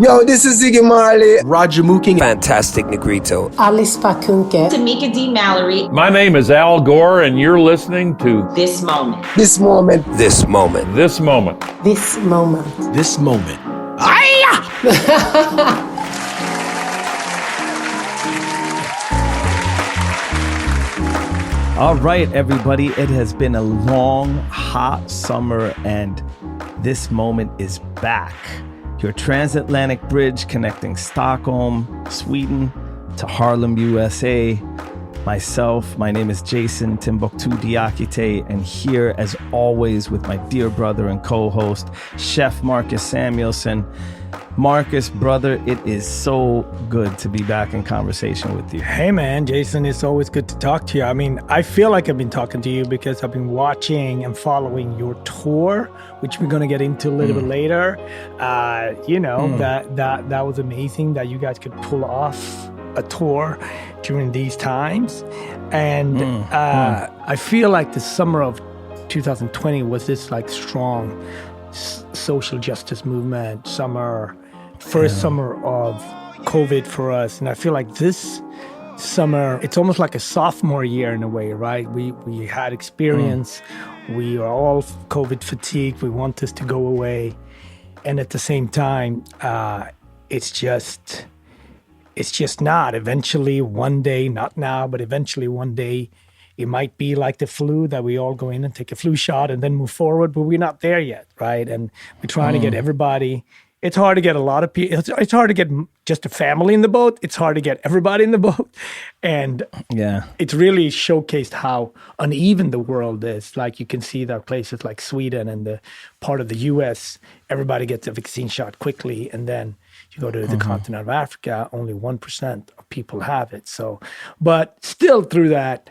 Yo, this is Ziggy Marley. Roger Mooking. Fantastic Negrito. Alice Pakunke. Tamika D. Mallory. My name is Al Gore, and you're listening to This Moment. This moment. This moment. This Moment. This moment. This moment. All right, everybody. It has been a long, hot summer, and this moment is back. Your transatlantic bridge connecting Stockholm, Sweden, to Harlem, USA. Myself, my name is Jason Timbuktu Diakite, and here, as always, with my dear brother and co-host, Chef Marcus Samuelson. Marcus, brother, it is so good to be back in conversation with you. Hey, man, Jason, it's always good to talk to you. I mean, I feel like I've been talking to you because I've been watching and following your tour, which we're going to get into a little bit later. That was amazing that you guys could pull off a tour during these times. And I feel like the summer of 2020 was this like strong social justice movement summer, first summer of COVID for us. And I feel like this summer, it's almost like a sophomore year in a way, right? We had experience. We are all COVID fatigued. We want this to go away. And at the same time, it's just not. Eventually, one day, not now, but eventually one day, it might be like the flu that we all go in and take a flu shot and then move forward, but we're not there yet, right? And we're trying to get everybody. It's hard to get a lot of people. It's hard to get just a family in the boat. It's hard to get everybody in the boat. And it's really showcased how uneven the world is. Like you can see that places like Sweden and the part of the US, everybody gets a vaccine shot quickly. And then you go to the continent of Africa, only 1% of people have it. So, but still through that,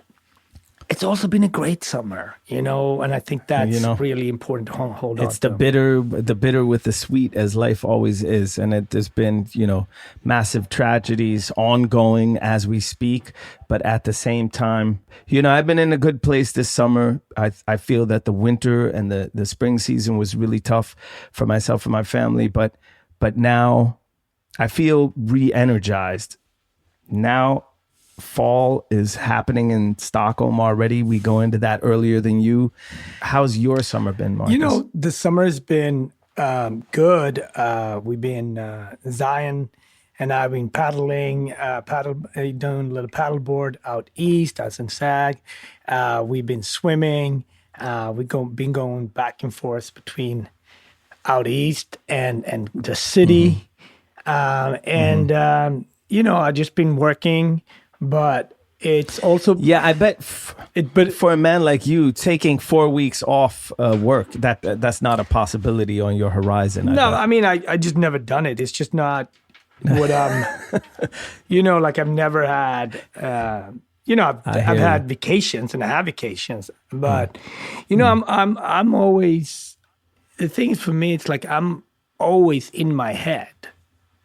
it's also been a great summer, and I think that's really important to hold on to. It's the bitter with the sweet, as life always is. And there's been, massive tragedies ongoing as we speak. But at the same time, I've been in a good place this summer. I feel that the winter and the spring season was really tough for myself and my family. But now I feel re-energized. Now, fall is happening in Stockholm already. We go into that earlier than you. How's your summer been, Marcus? The summer has been good. We've been, Zion and I've been doing a little paddleboard out east, as in SAG. We've been swimming. We've been going back and forth between out east and the city. I've just been working. But it's also... Yeah, I bet but for a man like you, taking 4 weeks off work, that's not a possibility on your horizon. I mean, I just never done it. It's just not what I'm... I've never had... I've had vacations and I have vacations. But, I'm always... The thing is for me, it's like I'm always in my head.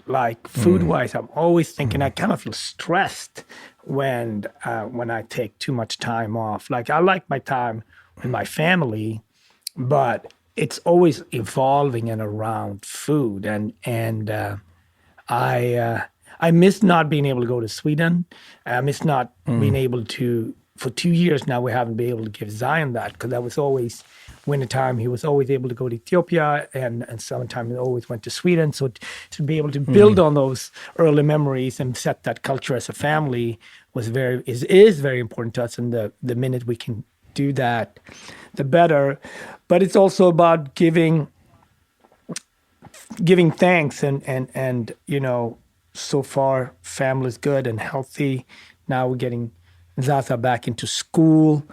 Like food-wise, I'm always thinking. I kind of feel stressed when I take too much time off. Like I like my time with my family, but it's always evolving and around food. And I miss not being able to go to Sweden. I miss not being able to. For 2 years now, we haven't been able to give Zion that because that was always wintertime. He was always able to go to Ethiopia, and summertime he always went to Sweden. So to be able to build on those early memories and set that culture as a family is very important to us. And the minute we can do that, the better. But it's also about giving thanks and so far family's good and healthy. Now we're getting Zaza back into school.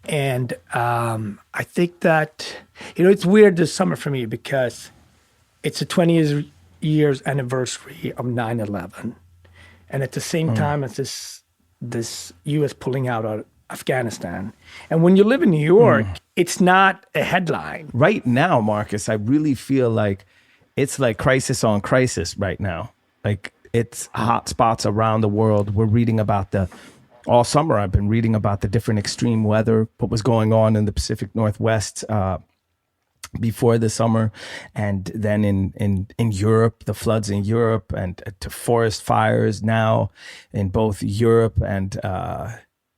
And I think that, it's weird this summer for me because it's a 20 years anniversary of 9/11. And at the same time as this U.S. pulling out of Afghanistan. And when you live in New York, it's not a headline. Right now, Marcus, I really feel like it's like crisis on crisis right now. Like it's hot spots around the world. We're reading about all summer I've been reading about the different extreme weather, what was going on in the Pacific Northwest, before the summer, and then in Europe, the floods in Europe, and to forest fires now in both Europe and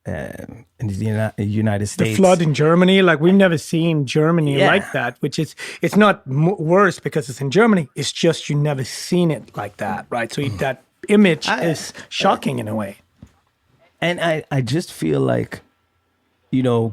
in the United States. The flood in Germany, like we've never seen Germany Yeah. like that, which is, it's not worse because it's in Germany. It's just you never seen it like that, right? So that image is shocking in a way. And I just feel like,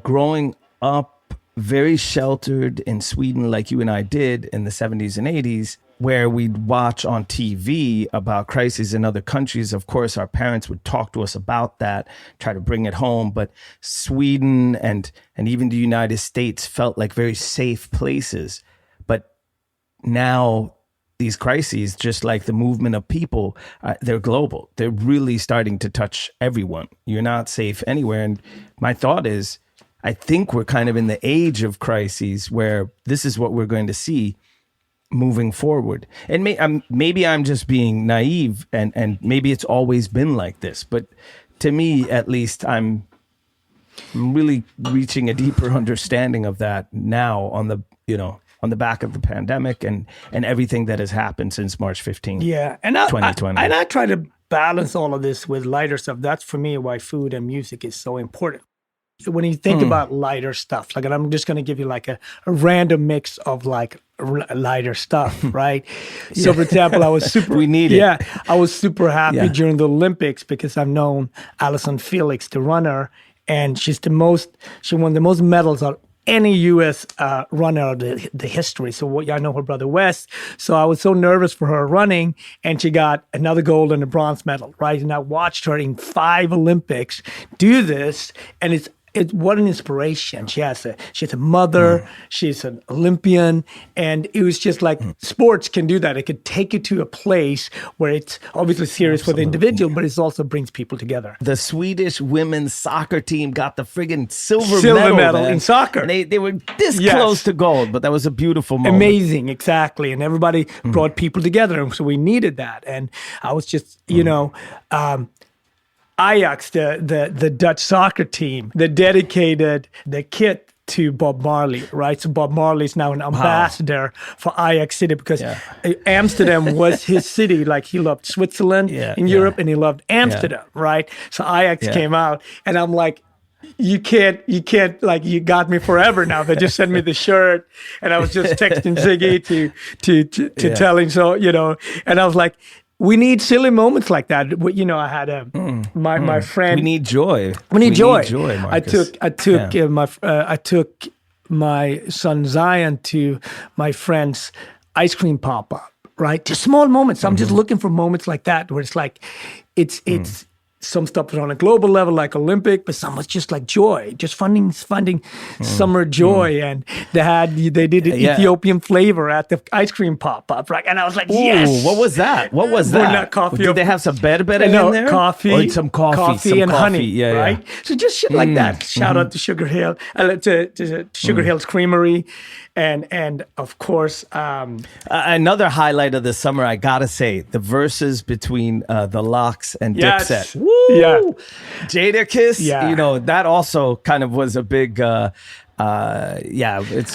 growing up very sheltered in Sweden, like you and I did in the 70s and 80s, where we'd watch on TV about crises in other countries. Of course, our parents would talk to us about that, try to bring it home. But Sweden and even the United States felt like very safe places. But now these crises, just like the movement of people, they're global. They're really starting to touch everyone. You're not safe anywhere. And my thought is, I think we're kind of in the age of crises where this is what we're going to see moving forward. And maybe I'm just being naive, and maybe it's always been like this. But to me, at least, I'm really reaching a deeper understanding of that now on the back of the pandemic and everything that has happened since March 15th. Yeah, and 2020. I try to balance all of this with lighter stuff. That's for me why food and music is so important. When you think about lighter stuff, like, and I'm just going to give you like a random mix of like lighter stuff, right? So, for example, I was super. We need it. Yeah, I was super happy Yeah. during the Olympics because I've known Alison Felix, the runner, and she won the most medals out of any U.S. runner of the history. So I know her brother Wes. So I was so nervous for her running, and she got another gold and a bronze medal, right? And I watched her in 5 Olympics do this, and it's what an inspiration. She has a mother, she's an Olympian, and it was just like sports can do that. It could take you to a place where it's obviously serious for the individual, but it also brings people together. The Swedish women's soccer team got the friggin' silver medal man. in soccer. And they were this Yes. close to gold, but that was a beautiful moment. Amazing, exactly. And everybody brought people together. And so we needed that. And I was just, Ajax, the Dutch soccer team, that dedicated the kit to Bob Marley, right? So Bob Marley is now an ambassador for Ajax City because Amsterdam was his city. Like, he loved Switzerland in Europe, and he loved Amsterdam, right? So Ajax came out, and I'm like, you can't, like, you got me forever now. They just sent me the shirt, and I was just texting Ziggy to tell him, so, and I was like, we need silly moments like that. I had my friend. We need joy. We need joy. Marcus. I took my son Zion to my friend's ice cream pop-up, right? Just small moments. I'm just looking for moments like that where it's like, it's some stuff is on a global level, like Olympic, but some was just like joy, just finding summer joy. And they did an Ethiopian flavor at the ice cream pop-up, right? And I was like, yes. What was that? Not coffee. Did they have some berbere in there? Coffee. Or some coffee and honey, yeah, right? So just shit like that. Shout out to Sugar Hill, to Sugar Hill's Creamery. And of course, another highlight of the summer, I gotta say, the verses between the Locks and Yes. Dipset. Woo! Yeah. Jadakiss, Yeah. that also kind of was a big, it's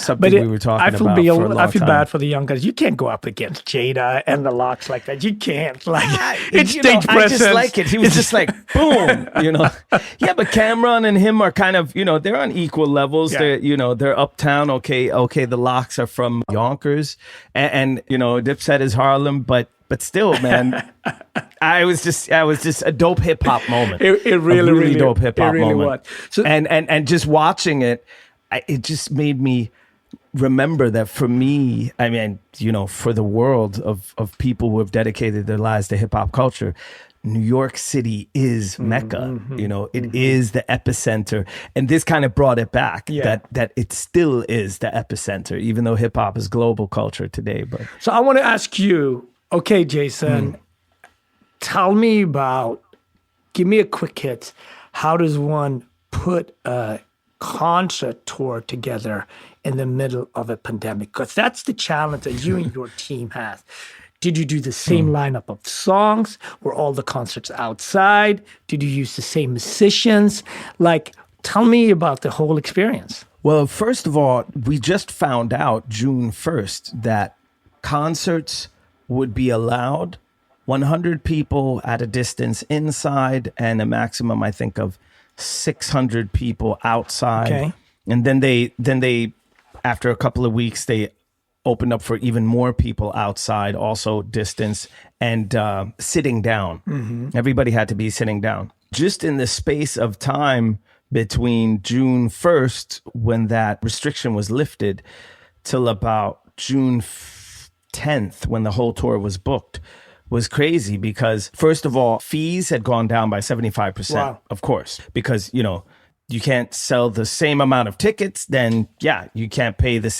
something we were talking about for a long time. I feel bad for the young guys. You can't go up against Jada and the Locks like that. You can't. Like, it's stage presence. I just like it. He was just like, boom, Yeah, but Cameron and him are kind of, they're on equal levels. Yeah. They're uptown. Okay, the Locks are from Yonkers, and Dipset is Harlem, but still, man, I was just a dope hip hop moment. It really dope hip hop really moment. Was. So, and just watching it, it just made me remember that for me, I mean, for the world of people who have dedicated their lives to hip hop culture, New York City is Mecca. It is the epicenter, and this kind of brought it back. That it still is the epicenter, even though hip hop is global culture today. But so I want to ask you. Okay, Jason, give me a quick hit. How does one put a concert tour together in the middle of a pandemic? Because that's the challenge that you and your team has. Did you do the same lineup of songs? Were all the concerts outside? Did you use the same musicians? Like, tell me about the whole experience. Well, first of all, we just found out June 1st that concerts would be allowed 100 people at a distance inside and a maximum, I think, of 600 people outside. Okay. And then they, after a couple of weeks, they opened up for even more people outside, also distance and sitting down. Everybody had to be sitting down. Just in the space of time between June 1st, when that restriction was lifted, till about June 10th, when the whole tour was booked, was crazy because, first of all, fees had gone down by 75%, Wow. of course, because, you know, you can't sell the same amount of tickets, then, yeah, you can't pay the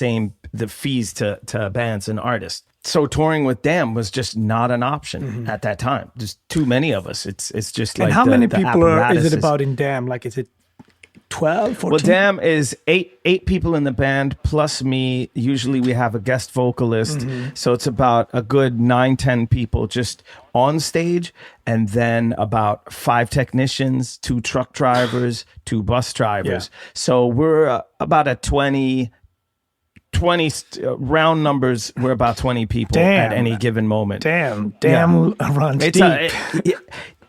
fees to bands and artists. So touring with them was just not an option at that time. There's too many of us. It's just like And how many people is apparatus it about in Damn? Like, is it 12, 14? Well, Damn is eight people in the band plus me. Usually we have a guest vocalist. So it's about a good 9-10 people just on stage. And then about 5 technicians, 2 truck drivers, 2 bus drivers. Yeah. So we're about a 20 round numbers. We're about 20 people at any given moment. Damn runs It's deep.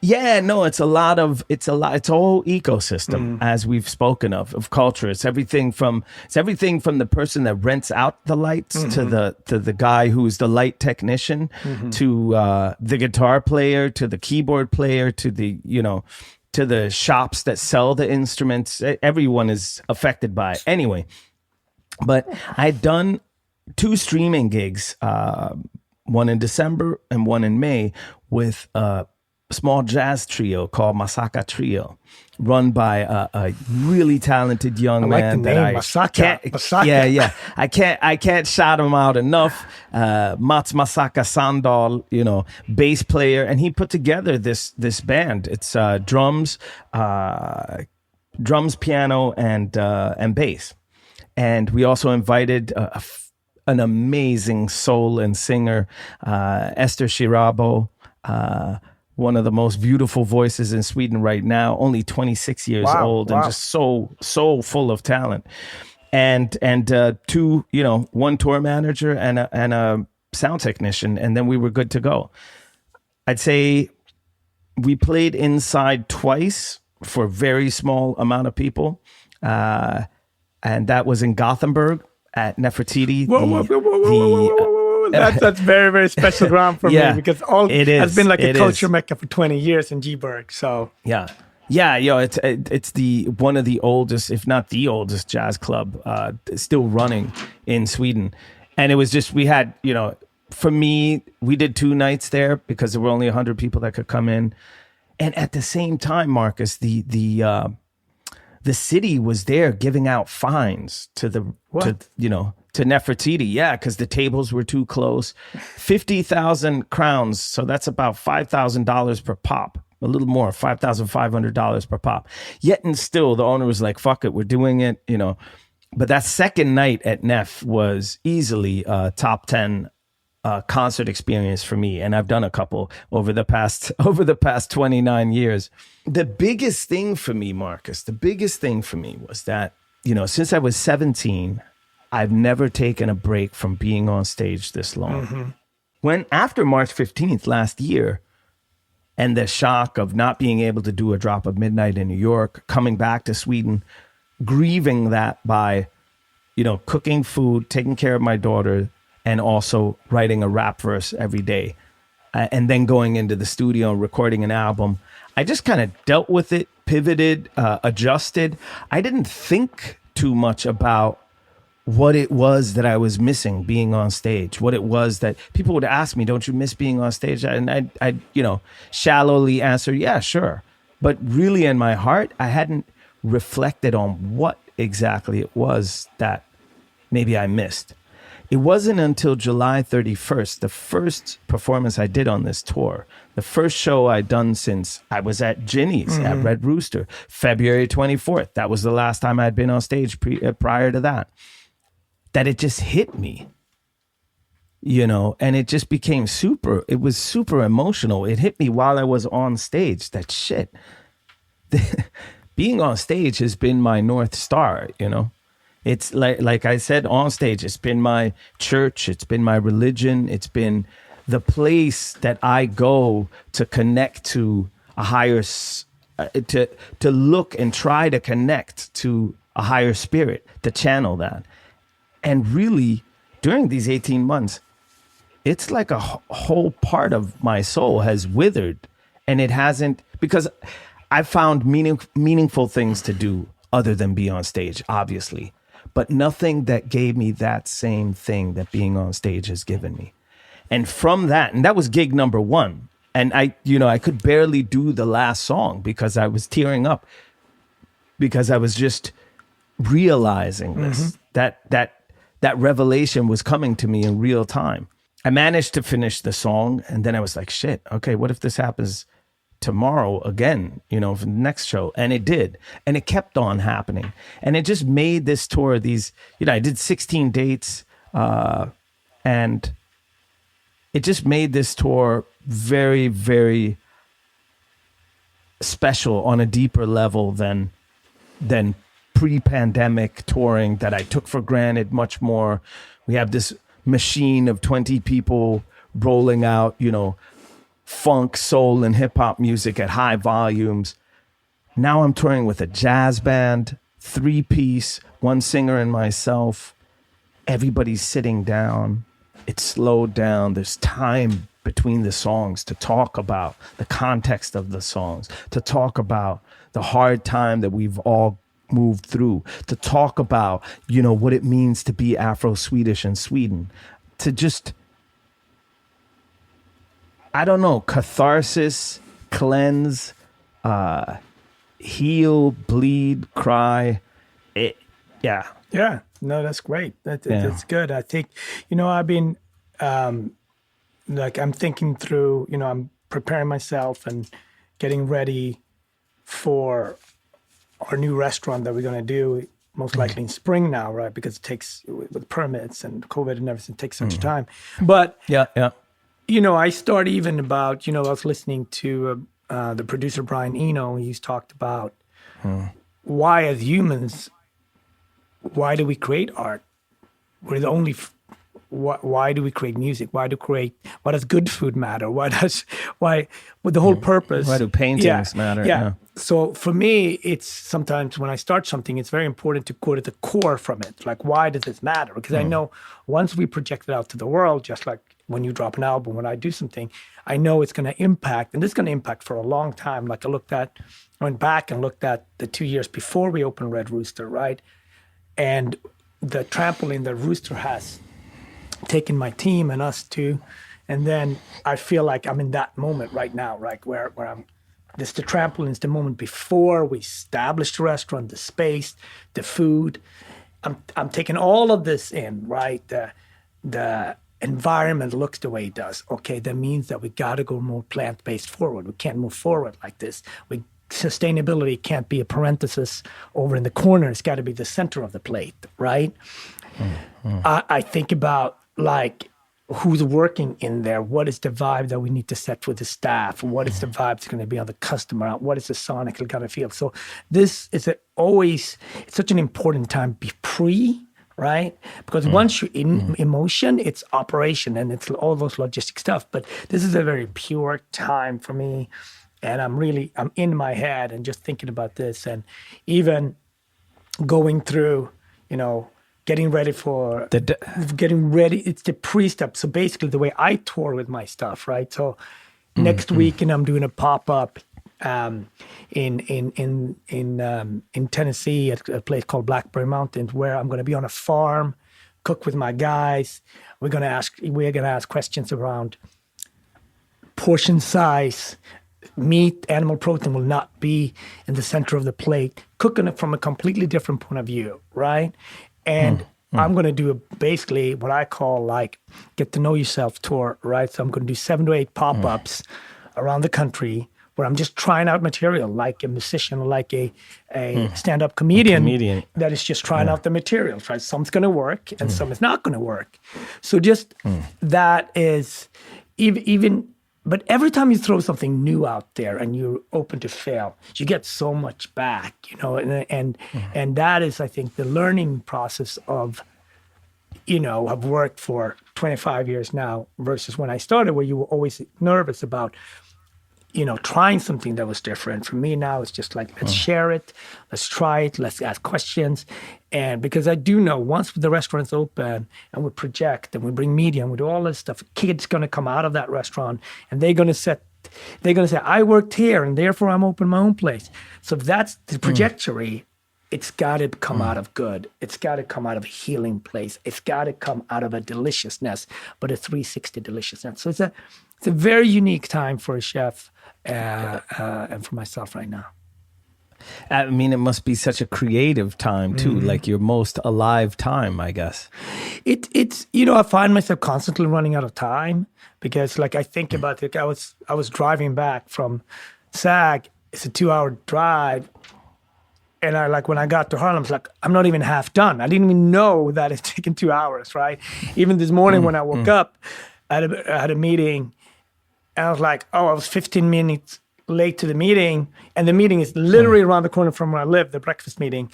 it's a lot. It's a whole ecosystem, as we've spoken of culture. It's everything from the person that rents out the lights to the guy who's the light technician, to the guitar player, to the keyboard player, to the shops that sell the instruments. Everyone is affected by it. Anyway, but I'd done 2 streaming gigs, one in December and one in May, with small jazz trio called Masaka Trio, run by a really talented young man the name, Masaka. Yeah. I can't shout him out enough. Mats Masaka Sandal, bass player, and he put together this band. It's drums, piano, and bass. And we also invited an amazing soul and singer, Esther Shirabo, one of the most beautiful voices in Sweden right now, only 26 years old, and just so full of talent. And 2, one tour manager and a sound technician, and then we were good to go. I'd say we played inside twice for a very small amount of people, and that was in Gothenburg at Nefertiti. That's very, very special ground for me because it is. has been like a culture mecca for 20 years in G-Berg. So it's one of the oldest, if not the oldest, jazz club still running in Sweden. And it was just, we had, for me, we did 2 nights there because there were only 100 people that could come in. And at the same time, Marcus, the city was there giving out fines to to Nefertiti. Yeah, because the tables were too close. 50,000 crowns. So that's about $5,000 per pop. A little more, $5,500 per pop. Yet and still, the owner was like, fuck it, we're doing it, But that second night at Nef was easily a top 10 concert experience for me. And I've done a couple over the past 29 years. The biggest thing for me, Marcus, was that, since I was 17, I've never taken a break from being on stage this long. When after March 15th last year, and the shock of not being able to do a drop of midnight in New York, coming back to Sweden, grieving that by, cooking food, taking care of my daughter, and also writing a rap verse every day, and then going into the studio and recording an album, I just kind of dealt with it, pivoted, adjusted. I didn't think too much about what it was that I was missing being on stage, what it was that people would ask me, don't you miss being on stage? And I shallowly answer, yeah, sure. But really in my heart, I hadn't reflected on what exactly it was that maybe I missed. It wasn't until July 31st, the first performance I did on this tour, the first show I'd done since I was at Ginny's at Red Rooster, February 24th. That was the last time I'd been on stage prior to that it just hit me, and it just became super emotional. It hit me while I was on stage, that shit. Being on stage has been my North Star, It's like I said on stage, it's been my church, it's been my religion, it's been the place that I go to connect to a higher, to look and try to connect to a higher spirit, to channel that. And really, during these 18 months, it's like a whole part of my soul has withered, and it hasn't, because I found meaningful things to do other than be on stage, obviously, but nothing that gave me that same thing that being on stage has given me. And from that, and that was gig number 1. And I could barely do the last song because I was tearing up, because I was just realizing this, that revelation was coming to me in real time. I managed to finish the song, and then I was like, shit, okay, what if this happens tomorrow again, for the next show? And it did. And it kept on happening. And it just made this tour, I did 16 dates, and it just made this tour very, very special on a deeper level than pre-pandemic touring that I took for granted much more. We have this machine of 20 people rolling out, funk, soul, and hip hop music at high volumes. Now I'm touring with a jazz band, 3-piece, 1 singer and myself. Everybody's sitting down. It's slowed down. There's time between the songs to talk about the context of the songs, to talk about the hard time that we've all moved through, to talk about, what it means to be Afro-Swedish in Sweden, to just, I don't know, catharsis, cleanse, heal, bleed, cry. Yeah. Yeah, no, that's great. That's good. I think, I've been, I'm thinking through, I'm preparing myself and getting ready for our new restaurant that we're going to do, most likely in spring now, right? Because it takes, with permits and COVID and everything, it takes such time. But, yeah. I start even about, I was listening to the producer, Brian Eno. He's talked about why as humans, why do we create art? We're the only, why do we create music? Why does good food matter? With the whole purpose? Why do paintings matter? Yeah. So for me, it's sometimes when I start something, it's very important to go to the core from it. Like, why does this matter? Because I know once we project it out to the world, just like when you drop an album, when I do something, I know it's going to impact, and it's going to impact for a long time. Like I went back and looked at the 2 years before we opened Red Rooster, right? And the trampoline that Rooster has taken my team and us to, and then I feel like I'm in that moment right now, right, where I'm, the trampoline is the moment before we established the restaurant, the space, the food. I'm taking all of this in, right? The environment looks the way it does. Okay, that means that we got to go more plant-based forward. We can't move forward like this. Sustainability can't be a parenthesis over in the corner. It's got to be the center of the plate, right? I think about like who's working in there. What is the vibe that we need to set with the staff? What is the vibe that's going to be on the customer? What is the sonic got to feel? So this is it's such an important time right? Because once you're in emotion, it's operation and it's all those logistic stuff. But this is a very pure time for me. And I'm in my head and just thinking about this, and even going through, getting ready for it's the pre-step. So basically the way I tour with my stuff, right? So next week, and I'm doing a pop-up in Tennessee at a place called Blackberry Mountains, where I'm going to be on a farm, cook with my guys. We're going to ask questions around portion size. Meat, animal protein will not be in the center of the plate, cooking it from a completely different point of view, right? And I'm going to do basically what I call like get to know yourself tour, right? So I'm going to do 7 to 8 pop-ups around the country where I'm just trying out material like a musician, like a stand-up comedian that is just trying out the materials, right? Some's going to work and some is not going to work. So just that is even but every time you throw something new out there and you're open to fail, you get so much back, and that is, I think, the learning process of, I've worked for 25 years now versus when I started, where you were always nervous about, trying something that was different. For me now, it's just like, let's share it, let's try it, let's ask questions. And because I do know once the restaurant's open and we project and we bring media and we do all this stuff, kids going to come out of that restaurant and they're going to say, I worked here and therefore I'm open my own place. So if that's the trajectory, it's got to come out of good. It's got to come out of a healing place. It's got to come out of a deliciousness, but a 360 deliciousness. So it's a very unique time for a chef and for myself right now. I mean, it must be such a creative time too, like your most alive time, I guess. It's I find myself constantly running out of time because, like, I think about it. I was driving back from SAG. It's a 2-hour drive, and when I got to Harlem, it's like I'm not even half done. I didn't even know that it's taken 2 hours, right? Even this morning when I woke up, I had a meeting, and I was like, I was 15 minutes late to the meeting, and the meeting is literally around the corner from where I live, the breakfast meeting.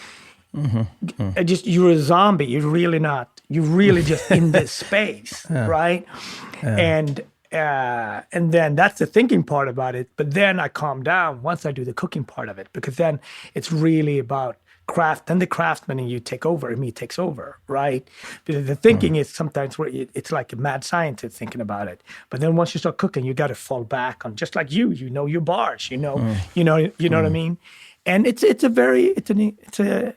You're a zombie. You're really not. You're really just in this space, right? And then that's the thinking part about it. But then I calm down once I do the cooking part of it, because then it's really about craft. Then the craftsman in you take over, and me takes over, right? Because the thinking is sometimes where it's like a mad scientist thinking about it. But then once you start cooking, you got to fall back on, just like you know your bars, you know what I mean. And it's a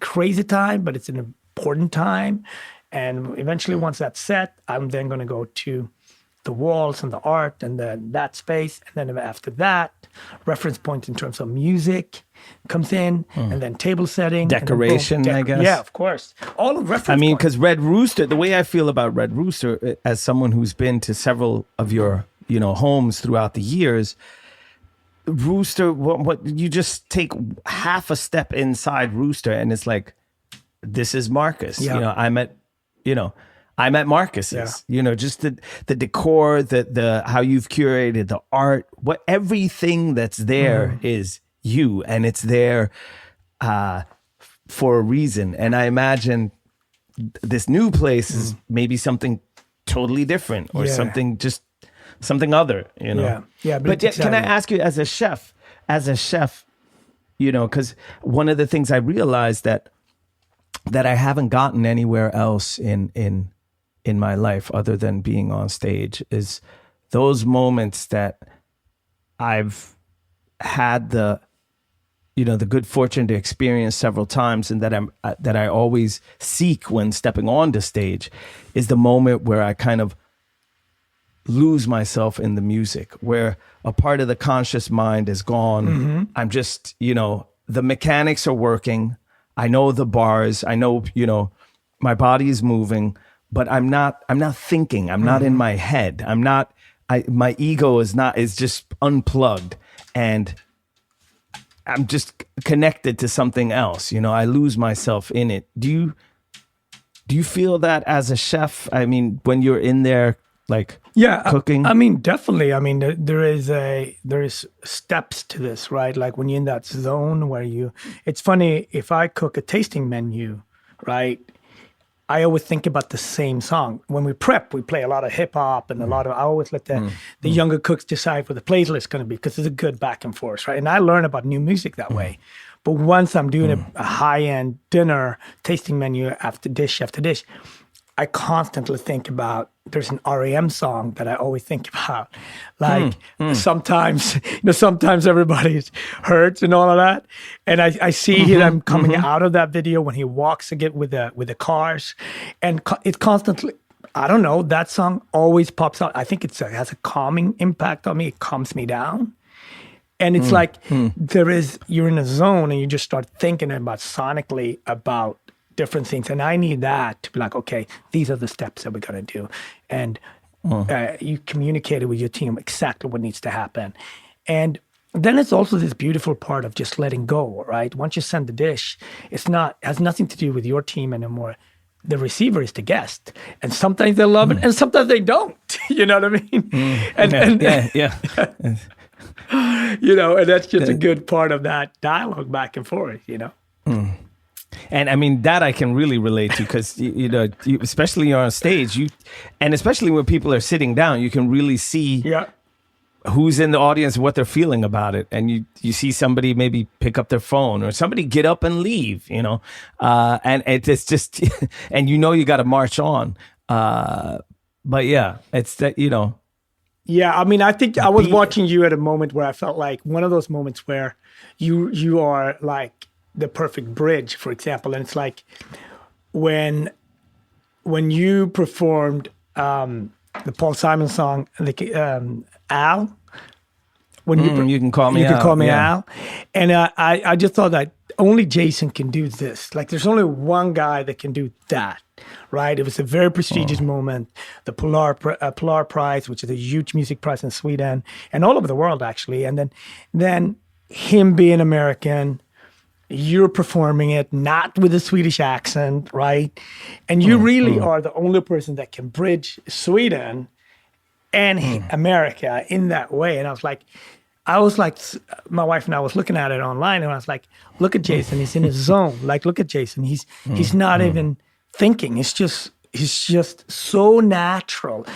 crazy time, but it's an important time. And eventually, once that's set, I'm then going to go to the walls and the art and that space. And then after that, reference point in terms of music comes in, and then table setting. Decoration, I guess. Yeah, of course. All of reference points. Because Red Rooster, the way I feel about Red Rooster, as someone who's been to several of your, homes throughout the years, Rooster, what you just take half a step inside Rooster, and it's like, this is Marcus. Yeah. I'm at Marcus's. Just the decor, the how you've curated the art, everything that's there is you, and it's there for a reason. And I imagine this new place is maybe something totally different, or something other. Yeah. But can I ask you, as a chef, because one of the things I realized that I haven't gotten anywhere else in my life other than being on stage is those moments that I've had the good fortune to experience several times, and that I always seek when stepping onto stage, is the moment where I kind of lose myself in the music, where a part of the conscious mind is gone. I'm just, the mechanics are working. I know the bars. I know, my body is moving, but I'm not thinking. I'm not in my head. My ego is just unplugged, and I'm just connected to something else. I lose myself in it. Do you feel that as a chef? I mean, when you're in there, cooking? I mean, definitely. I mean, there is steps to this, right? Like when you're in that zone where it's funny, if I cook a tasting menu, right? I always think about the same song. When we prep, we play a lot of hip hop and I always let the younger cooks decide what the playlist is going to be, because it's a good back and forth, right? And I learn about new music that way. But once I'm doing a high-end dinner tasting menu after dish, I constantly think about, there's an REM song that I always think about. Sometimes everybody hurts and all of that. And I see him coming out of that video when he walks again with the cars. And it constantly, I don't know, that song always pops out. I think it has a calming impact on me. It calms me down. And it's you're in a zone and you just start thinking about sonically about different things. And I need that to be like, okay, these are the steps that we're going to do. And you communicated with your team exactly what needs to happen. And then it's also this beautiful part of just letting go, right? Once you send the dish, it has nothing to do with your team anymore. The receiver is the guest. And sometimes they love it and sometimes they don't. You know what I mean? Yeah. You know, and that's just a good part of that dialogue back and forth, you know? And I mean, that I can really relate to because, especially you're on stage, and especially when people are sitting down, you can really see who's in the audience, what they're feeling about it. And you see somebody maybe pick up their phone or somebody get up and leave, and it's just, and you got to march on. But yeah, it's that, Yeah, I mean, I think I was watching you at a moment where I felt like one of those moments where you are like the perfect bridge, for example. And it's like when you performed the Paul Simon song, Al. When you can call me you Al. can call me Al. And I just thought that only Jason can do this. Like there's only one guy that can do that. Right, it was a very prestigious moment. The Polar Prize, which is a huge music prize in Sweden and all over the world, actually. And then him being American, you're performing it not with a Swedish accent, right? And you really are the only person that can bridge Sweden and America in that way. And I was like, my wife and I was looking at it online, and I was like, look at Jason, he's in his zone. Like, look at Jason, he's not even thinking. He's just so natural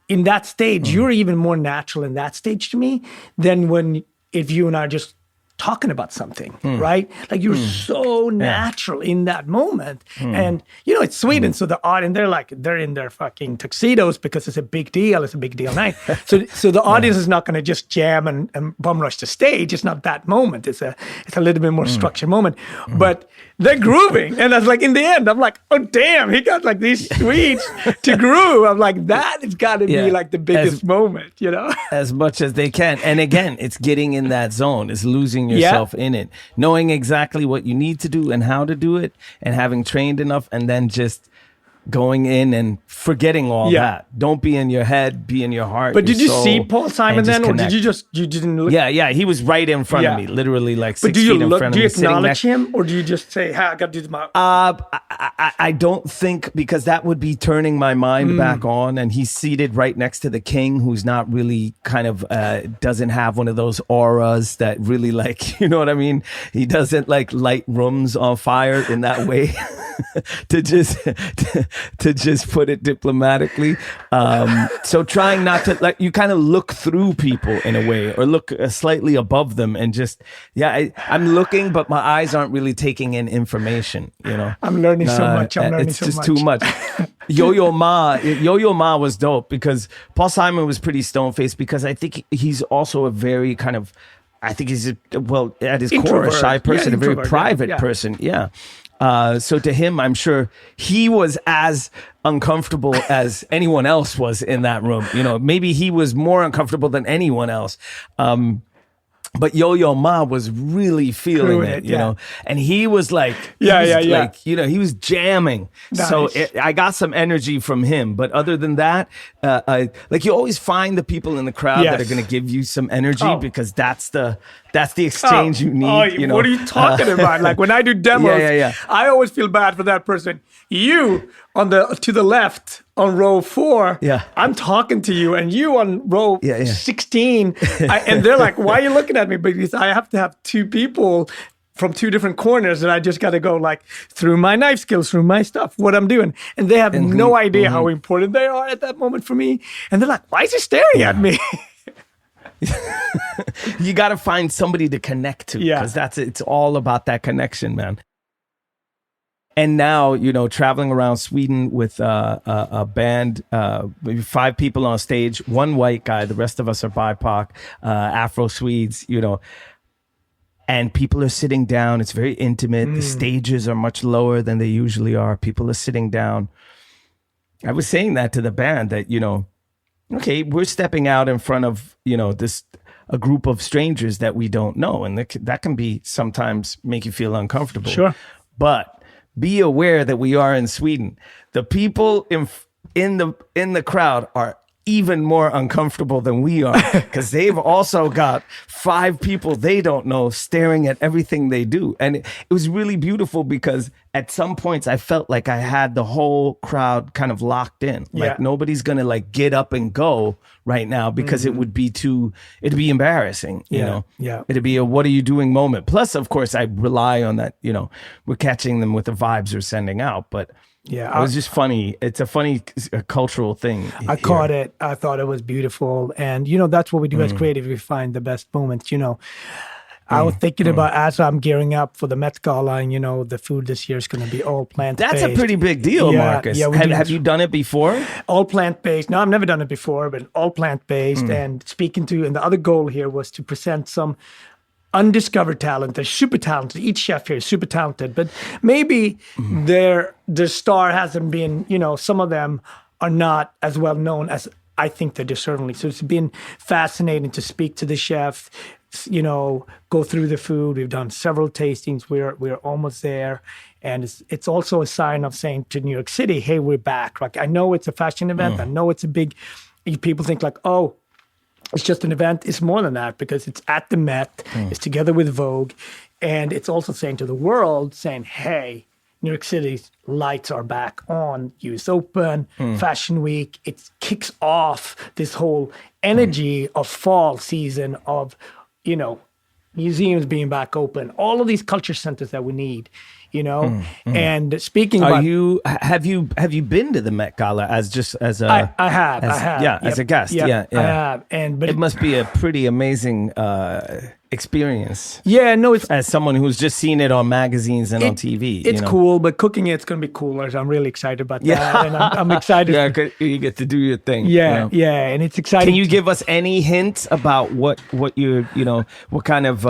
in that stage. You're even more natural in that stage to me than if you and I are just talking about something, right? Like you're so natural in that moment. And it's Sweden, so the audience, they're in their fucking tuxedos because it's a big deal. It's a big deal night. So the audience is not going to just jam and bum rush the stage. It's not that moment. It's a little bit more structured moment. But they're grooving. And that's like, in the end, I'm like, oh damn, he got like these Swedes to groove. I'm like, that has got to be like the biggest moment, As much as they can. And again, it's getting in that zone. It's losing yourself in it, knowing exactly what you need to do and how to do it, and having trained enough, and then just going in and forgetting all that. Don't be in your head, be in your heart. But did you soul, see Paul Simon then, or connect. you didn't look? Yeah, he was right in front of me, literally like 6 But feet in front of me. Do you acknowledge him, or do you just say, "Hey, I got to do my"? I don't think, because that would be turning my mind back on. And he's seated right next to the king, who's not really kind of doesn't have one of those auras that really like, you know what I mean? He doesn't like light rooms on fire in that way. to just put it diplomatically. So trying not to, like, you kind of look through people in a way, or look slightly above them, and just, I'm looking, but my eyes aren't really taking in information, I'm learning so much. It's just too much. Yo-Yo Ma was dope because Paul Simon was pretty stone-faced, because I think he's also a very kind of, I think he's at his core, a shy person, a very private person. Yeah. So to him, I'm sure he was as uncomfortable as anyone else was in that room. Maybe he was more uncomfortable than anyone else. But Yo-Yo Ma was really feeling it, and he was like, like, he was jamming. Nice. So I got some energy from him. But other than that, like, you always find the people in the crowd that are going to give you some energy, because that's the exchange you need. What are you talking about? Like when I do demos, I always feel bad for that person. You to the left on row 4, I'm talking to you, and you on row 16, and they're like, "Why are you looking at me?" Because I have to have two people from two different corners, and I just got to go like through my knife skills, through my stuff, what I'm doing, and they have no idea how important they are at that moment for me, and they're like, "Why is he staring at me?" You got to find somebody to connect to, because it's all about that connection, man. And now, traveling around Sweden with a band, maybe 5 people on stage, 1 white guy, the rest of us are BIPOC, Afro Swedes, and people are sitting down. It's very intimate. The stages are much lower than they usually are. People are sitting down. I was saying that to the band that, okay, we're stepping out in front of, a group of strangers that we don't know. And that can be sometimes make you feel uncomfortable. Sure. But be aware that we are in Sweden. The people in the crowd are even more uncomfortable than we are because they've also got 5 people they don't know staring at everything they do. And it was really beautiful because at some points I felt like I had the whole crowd kind of locked in. Like nobody's going to like get up and go right now because it'd be embarrassing, you know? Yeah. It'd be a what are you doing moment. Plus, of course, I rely on that, you know, we're catching them with the vibes we're sending out. But it was just funny. It's a funny cultural thing. I caught it. I thought it was beautiful. And, you know, that's what we do as creative. We find the best moments, you know. I was thinking about as I'm gearing up for the Met Gala, and, you know, the food this year is going to be all plant-based. That's a pretty big deal, Marcus. Yeah, have you done it before? All plant-based. No, I've never done it before, but all plant-based. And and the other goal here was to present some undiscovered talent. They're super talented. Each chef here is super talented, but maybe their star hasn't been, you know, some of them are not as well known as I think they do, certainly. So it's been fascinating to speak to the chef, you know, go through the food. We've done several tastings. We're almost there. And it's also a sign of saying to New York City, hey, we're back. Like, I know it's a fashion event. I know it's a big, people think like, oh, it's just an event. It's more than that because it's at the Met. It's together with Vogue. And it's also saying to the world, saying, hey, New York City's lights are back on. US Open, Fashion Week. It kicks off this whole energy of fall season of, you know, museums being back open. All of these culture centers that we need. You know, and speaking about have you been to the Met Gala as a I have as a guest I have, but it must be a pretty amazing experience. Yeah, no, it's as someone who's just seen it on magazines and on TV. It's cool, but cooking it's going to be cooler. So I'm really excited about that, and I'm excited. Yeah, you get to do your thing. Yeah, and it's exciting. Can you give us any hints about what you're, you know, what kind of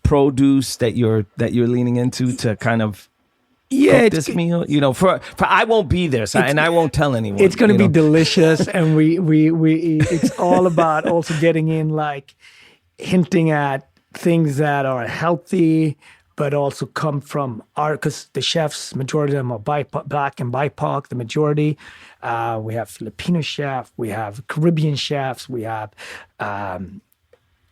produce that you're leaning into to kind of cook this meal? You know, for I won't be there, so, and I won't tell anyone. It's going to be delicious, and we it's all about also getting in, like, hinting at things that are healthy but also come from because the chefs, majority of them are Black and BIPOC, the majority. We have Filipino chef, we have Caribbean chefs, we have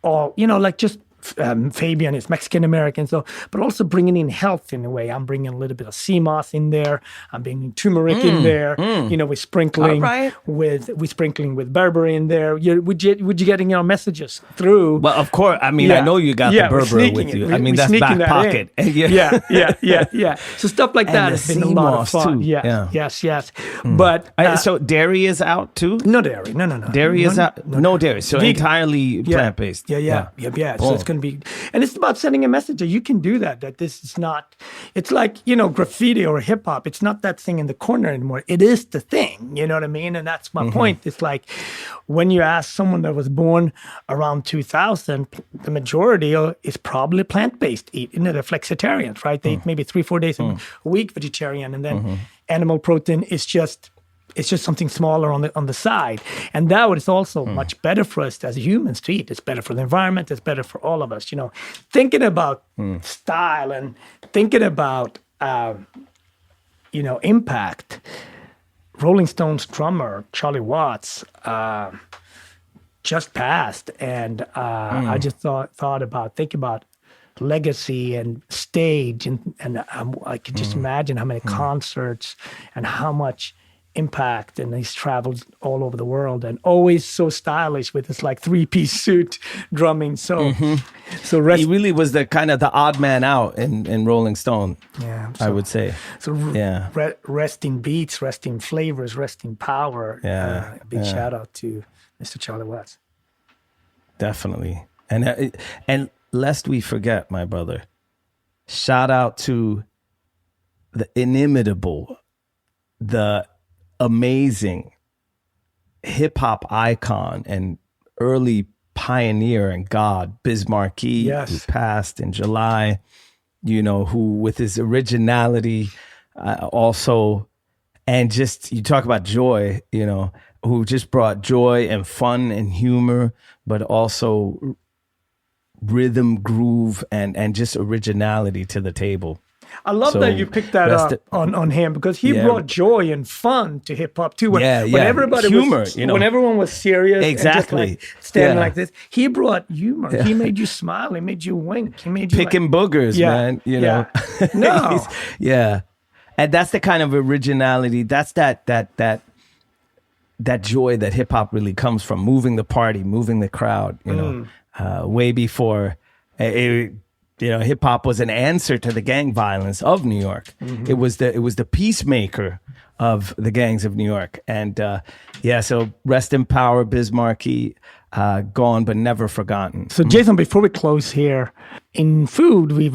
all, you know, like just Fabian is Mexican American, so but also bringing in health in a way. I'm bringing a little bit of sea moss in there. I'm bringing turmeric in there. You know, we're sprinkling with berberry in there. Would you getting our messages through? Well, of course. I mean, I know you got the berberry with you. I mean, that's back pocket. Yeah. So stuff like that has been a lot of fun. Too. Yes. But so dairy is out too. No dairy. No. Dairy is out. No dairy. So vegan. Entirely plant based. Yeah. So it's going to be, and it's about sending a message that you can do that this is not, it's like, you know, graffiti or hip hop. It's not that thing in the corner anymore. It is the thing, you know what I mean? And that's my point. It's like when you ask someone that was born around 2000, the majority is probably plant-based eating. They're flexitarians, right? They eat maybe 3-4 days a week vegetarian, and then animal protein is just, it's just something smaller on the side. And that is also much better for us as humans to eat. It's better for the environment. It's better for all of us. You know, thinking about style and thinking about, you know, impact. Rolling Stones drummer Charlie Watts just passed. And I just thought about legacy and stage. And I could just imagine how many concerts and how much impact, and he's traveled all over the world and always so stylish with his like 3-piece suit drumming. So he really was the kind of the odd man out in Rolling Stone. Yeah, I would say. So resting beats, resting flavors, resting power. A big shout out to Mr. Charlie Watts. Definitely, and lest we forget, my brother, shout out to the inimitable, the amazing hip hop icon and early pioneer and god, Biz Markie, who passed in July, you know, who with his originality also, and just, you talk about joy, you know, who just brought joy and fun and humor, but also rhythm, groove, and just originality to the table. I love So, that you picked that rest up on him, because he Yeah. brought joy and fun to hip hop too. When Yeah. everybody Humor, was, you know. when everyone was serious, Exactly. and just like standing Yeah. like this, he brought humor. He made you smile. He made you wink. He made you Picking like, boogers, Yeah, man. You know. yeah. No. He's- yeah. And that's the kind of originality. That's that joy that hip hop really comes from, moving the party, moving the crowd, you know. Way before hip hop was an answer to the gang violence of New York. It was the peacemaker of the gangs of New York. And so rest in power, Biz Markie, gone but never forgotten. So Jason, before we close here, in food, we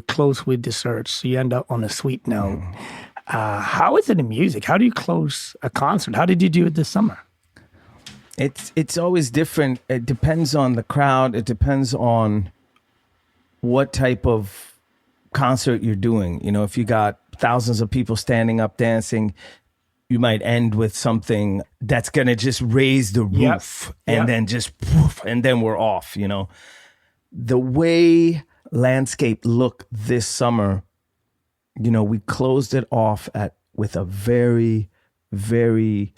close with desserts. So you end up on a sweet note. How is it in music? How do you close a concert? How did you do it this summer? It's always different. It depends on the crowd. It depends on what type of concert you're doing. You know, if you got thousands of people standing up dancing, you might end with something that's going to just raise the roof and then just poof, and then we're off, you know. The way landscape looked this summer, you know, we closed it off with a very, very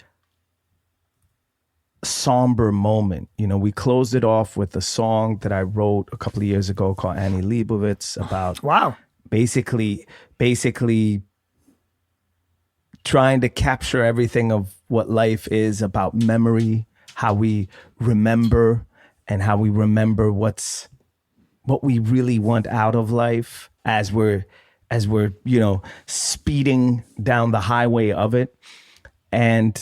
somber moment. You know, we closed it off with a song that I wrote a couple of years ago called Annie Leibovitz about basically trying to capture everything of what life is about, memory, how we remember, and how we remember what we really want out of life as we're you know, speeding down the highway of it. And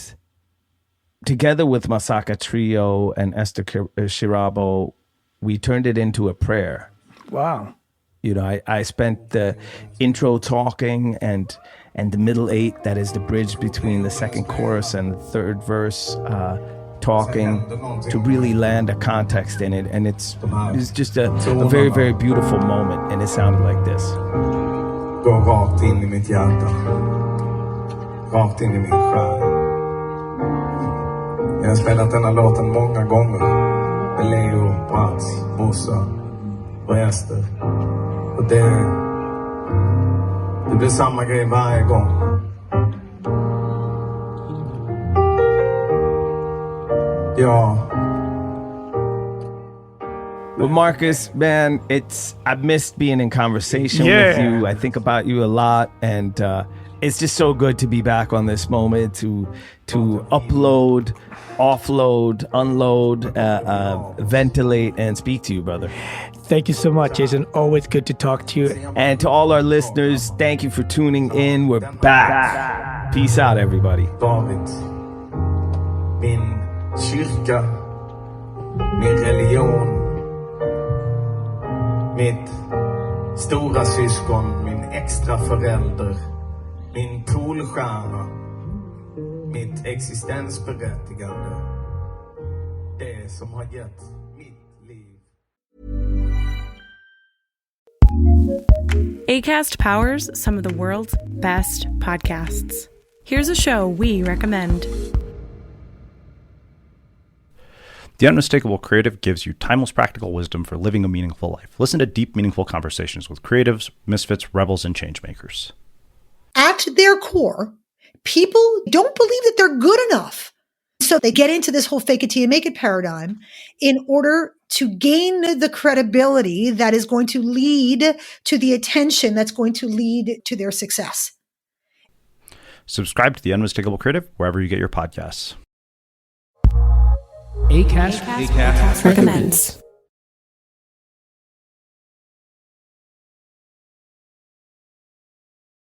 together with Masaka Trio and Esther Shirabo, we turned it into a prayer. Wow. You know, I spent the intro talking and the middle eight, that is the bridge between the second chorus and the third verse, talking to really land a context in it. And it's just a very, very beautiful moment. And it sounded like this. Gå rakt in I mitt hjärta. Rakt in I min själ. Jag har spelat denna låten många gånger. Med Leo, Mats, Bossa och Ester. Och det blir samma grej varje gång. Ja. Well, Marcus, man, I've missed being in conversation with you. I think about you a lot, and it's just so good to be back on this moment to upload, offload, unload, ventilate, and speak to you, brother. Thank you so much, Jason. Always good to talk to you. And to all our listeners, thank you for tuning in. We're back. Peace out, everybody. David, min kyrka, min religion, mitt stora syskon, min extra förälder, min polstjärna, mitt existensberättigande, det som har gett mitt liv. Acast powers some of the world's best podcasts. Here's a show we recommend. The Unmistakable Creative gives you timeless practical wisdom for living a meaningful life. Listen to deep, meaningful conversations with creatives, misfits, rebels, and changemakers. At their core, people don't believe that they're good enough. So they get into this whole fake it till you make it paradigm in order to gain the credibility that is going to lead to the attention that's going to lead to their success. Subscribe to The Unmistakable Creative wherever you get your podcasts. Acast recommends.